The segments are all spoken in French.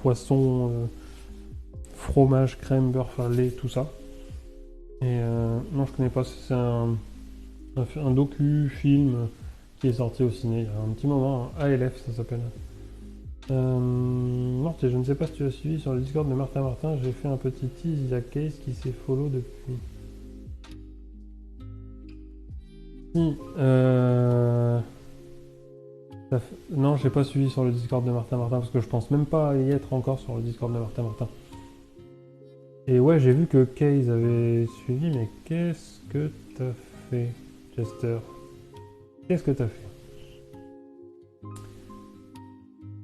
poisson, fromage, crème, beurre, enfin, lait, tout ça. Et non, je connais pas, c'est un docu-film qui est sorti au ciné il y a un petit moment, ALF ça s'appelle. Martin, je ne sais pas si tu as suivi sur le Discord de Martin Martin, j'ai fait un petit tease, il y a Case qui s'est follow depuis. Si, non, j'ai pas suivi sur le Discord de Martin Martin parce que je pense même pas y être encore sur le Discord de Martin Martin. Et ouais, j'ai vu que Case avait suivi, mais qu'est-ce que t'as fait, Chester? Qu'est-ce que t'as fait?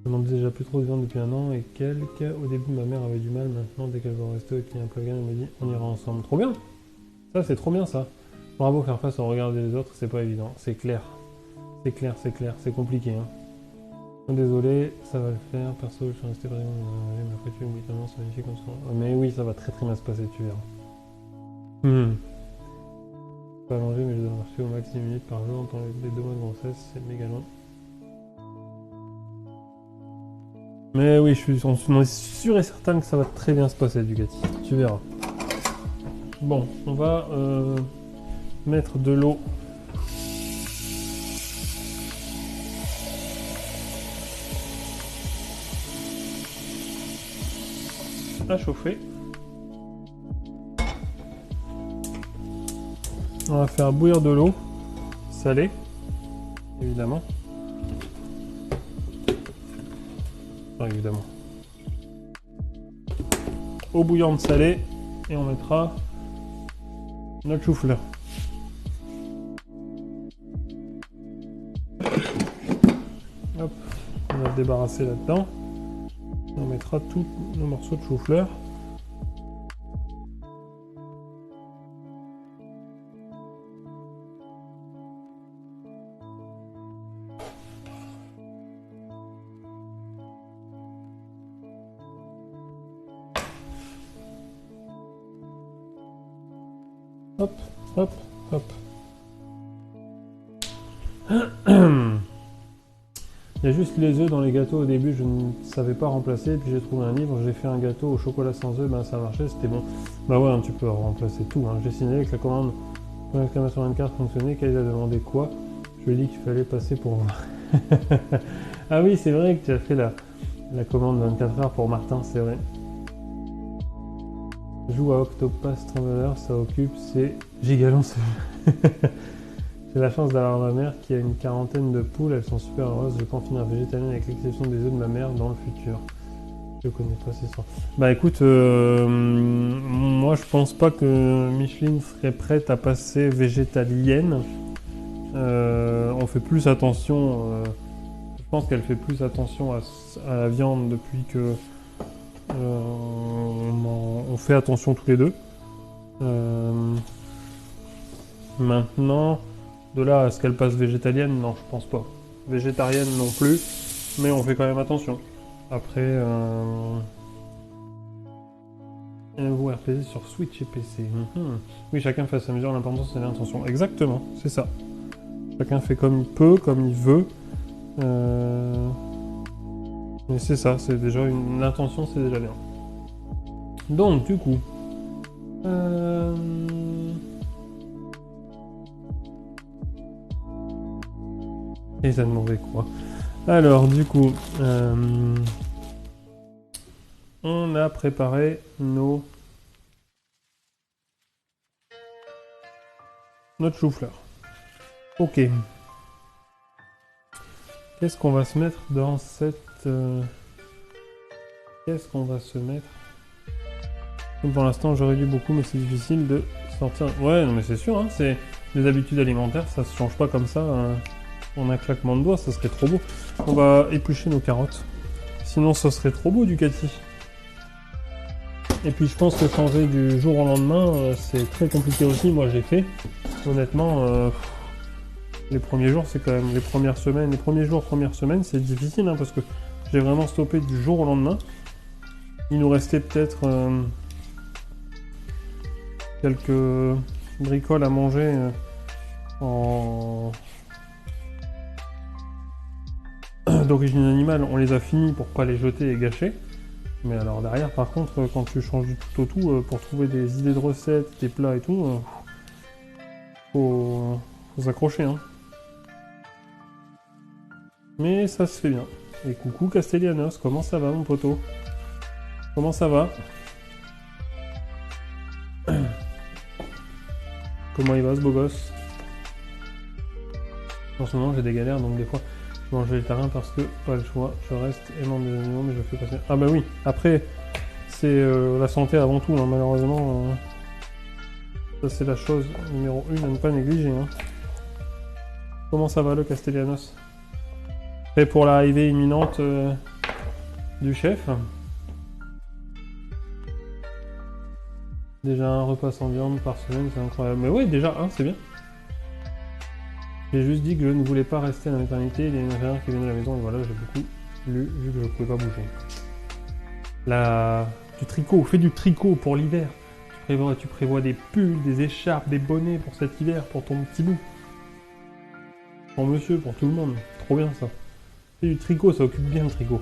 Je mange déjà plus trop de viande depuis 1 an et quelques. Au début, ma mère avait du mal. Maintenant, dès qu'elle va au resto et qu'il y a un plugin, elle me dit on ira ensemble. Trop bien! Ça, c'est trop bien ça. Bravo, faire face au regard des autres, c'est pas évident. C'est clair. C'est clair, c'est clair. C'est compliqué. Hein. Désolé, ça va le faire. Perso, je suis resté par exemple. Mais après, tu oublies tellement, c'est magnifique comme ça. Mais oui, ça va très très bien se passer, tu verras. Pas manger, mais je dois marcher au max 10 minutes par jour. Pendant les 2 mois de grossesse, c'est méga loin. Mais oui, on est sûr et certain que ça va très bien se passer, Ducati. Tu verras. Bon, on va mettre de l'eau. À chauffer. On va faire bouillir de l'eau salée, évidemment. Enfin, évidemment. Eau bouillante salée et on mettra notre chou-fleur. Hop, on va se débarrasser là-dedans. On mettra tous nos morceaux de chou-fleur. Hop, hop, hop. Il y a juste les œufs dans les gâteaux au début, je ne savais pas remplacer, puis j'ai trouvé un livre, j'ai fait un gâteau au chocolat sans œufs, ben ça marchait, c'était bon. Bah ouais, tu peux remplacer tout, hein. J'ai signalé que la commande pour l'exclamation 24 fonctionnait, qu'elle a demandé quoi. Je lui ai dit qu'il fallait passer pour voir. Ah oui, c'est vrai que tu as fait la commande 24 heures pour Martin, c'est vrai. Joue à Octopath Traveler, ça occupe, c'est gigalon. J'ai la chance d'avoir ma mère qui a une 40aine de poules, elles sont super heureuses. Je peux en finir végétalienne avec l'exception des œufs de ma mère dans le futur. Je connais pas ces histoires. Bah écoute, moi je pense pas que Micheline serait prête à passer végétalienne. On fait plus attention. Je pense qu'elle fait plus attention à la viande depuis que on fait attention tous les deux. Maintenant, de là à ce qu'elle passe végétalienne, non, je pense pas. Végétarienne non plus, mais on fait quand même attention. Après, vous RPG sur Switch et PC. Oui, chacun fait à sa mesure, l'important c'est l'intention. Exactement, c'est ça. Chacun fait comme il peut, comme il veut. Mais c'est ça, c'est déjà l'intention, c'est déjà bien. Donc, du coup... Et ça demandait quoi? Alors, du coup... on a préparé notre chou-fleur. Ok. Qu'est-ce qu'on va se mettre dans cette... Qu'est-ce qu'on va se mettre? Pour l'instant, j'aurais dû beaucoup, mais c'est difficile de sortir... Ouais, non, mais c'est sûr, hein, c'est des habitudes alimentaires, ça se change pas comme ça en un claquement de doigts, ça serait trop beau. On va éplucher nos carottes. Sinon, ça serait trop beau, Ducati. Et puis, je pense que changer du jour au lendemain, c'est très compliqué aussi. Moi, j'ai fait. Honnêtement... les premiers jours, c'est quand même les premières semaines, les premiers jours, premières semaines, c'est difficile hein, parce que j'ai vraiment stoppé du jour au lendemain. Il nous restait peut-être quelques bricoles à manger d'origine animale. On les a finis pour pas les jeter et gâcher. Mais alors derrière, par contre, quand tu changes du tout au tout, pour trouver des idées de recettes, des plats et tout, faut s'accrocher, hein. Mais ça se fait bien. Et coucou Castellanos, comment ça va mon poteau? Comment ça va? Comment il va ce beau gosse? En ce moment j'ai des galères donc des fois je mange végétarien parce que pas le choix, je reste aimant des animaux mais je fais passer... Ah bah oui, après c'est la santé avant tout, hein, malheureusement ça c'est la chose numéro 1 à ne pas négliger. Hein. Comment ça va le Castellanos? Prêt pour l'arrivée imminente du chef? Déjà un repas sans viande par semaine, c'est incroyable. Mais ouais, déjà un, c'est bien. J'ai juste dit que je ne voulais pas rester à la maternité, il y a une infirmière qui vient de la maison et voilà, j'ai beaucoup lu vu que je ne pouvais pas bouger. Du tricot, fais du tricot pour l'hiver. Tu prévois des pulls, des écharpes, des bonnets pour cet hiver, pour ton petit bout. Pour monsieur, pour tout le monde. Trop bien ça. Fais du tricot, ça occupe bien le tricot.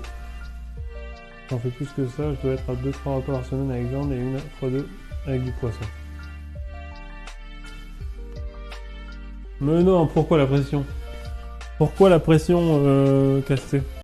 J'en fais plus que ça, je dois être à 2-3 repas par semaine avec viande et 1 fois 2 avec du poisson. Mais non, pourquoi la pression? Pourquoi la pression, Casté?